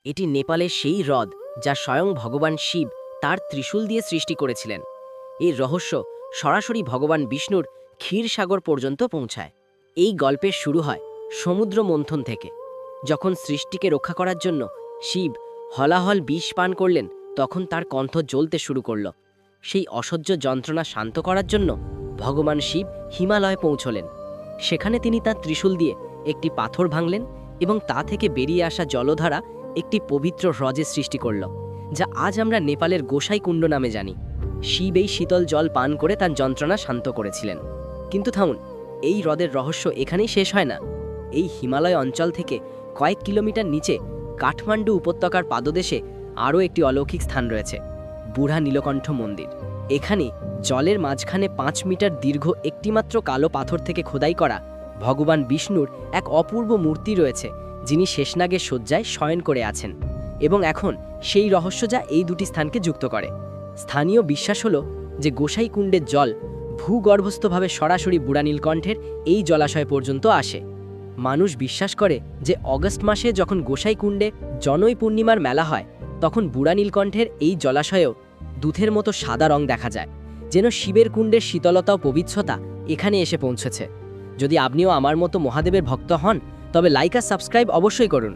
এটি নেপালের সেই হ্রদ যা স্বয়ং ভগবান শিব তার ত্রিশূল দিয়ে সৃষ্টি করেছিলেন। এই রহস্য সরাসরি ভগবান বিষ্ণুর ক্ষীরসাগর পর্যন্ত পৌঁছায়। এই গল্পের শুরু হয় সমুদ্র মন্থন থেকে। যখন সৃষ্টিকে রক্ষা করার জন্য শিব হলাহল বিষ পান করলেন, তখন তার কণ্ঠ জ্বলতে শুরু করল। সেই অসহ্য যন্ত্রণা শান্ত করার জন্য ভগবান শিব হিমালয়ে পৌঁছলেন। সেখানে তিনি তার ত্রিশূল দিয়ে একটি পাথর ভাঙলেন এবং তা থেকে বেরিয়ে আসা জলধারা একটি পবিত্র হ্রদের সৃষ্টি করল, যা আজ আমরা নেপালের গোসাইকুণ্ড নামে জানি। শিব এই শীতল জল পান করে তার যন্ত্রণা শান্ত করেছিলেন। কিন্তু থামুন, এই হ্রদের রহস্য এখানেই শেষ হয় না। এই হিমালয় অঞ্চল থেকে কয়েক কিলোমিটার নিচে কাঠমান্ডু উপত্যকার পাদদেশে আরও একটি অলৌকিক স্থান রয়েছে, বুড়া নীলকণ্ঠ মন্দির। এখানে জলের মাঝখানে 5 মিটার দীর্ঘ একটিমাত্র কালো পাথর থেকে খোদাই করা ভগবান বিষ্ণুর এক অপূর্ব মূর্তি রয়েছে, যিনি শেষনাগের শয্যায় শয়ন করে আছেন। এবং এখন সেই রহস্য যা এই দুটি স্থানকে যুক্ত করে। স্থানীয় বিশ্বাস হলো যে গোসাইকুণ্ডের জল ভূগর্ভস্থভাবে সরাসরি বুড়া নীলকণ্ঠের এই জলাশয় পর্যন্ত আসে। মানুষ বিশ্বাস করে যে অগস্ট মাসে যখন গোসাইকুণ্ডে জনৈ পূর্ণিমার মেলা হয়, তখন বুড়া নীলকণ্ঠের এই জলাশয়েও দুধের মতো সাদা রং দেখা যায়, যেন শিবের কুণ্ডের শীতলতা ও পবিত্রতা এখানে এসে পৌঁছেছে। যদি আপনিও আমার মতো মহাদেবের ভক্ত হন, তবে লাইক আর সাবস্ক্রাইব অবশ্যই করুন।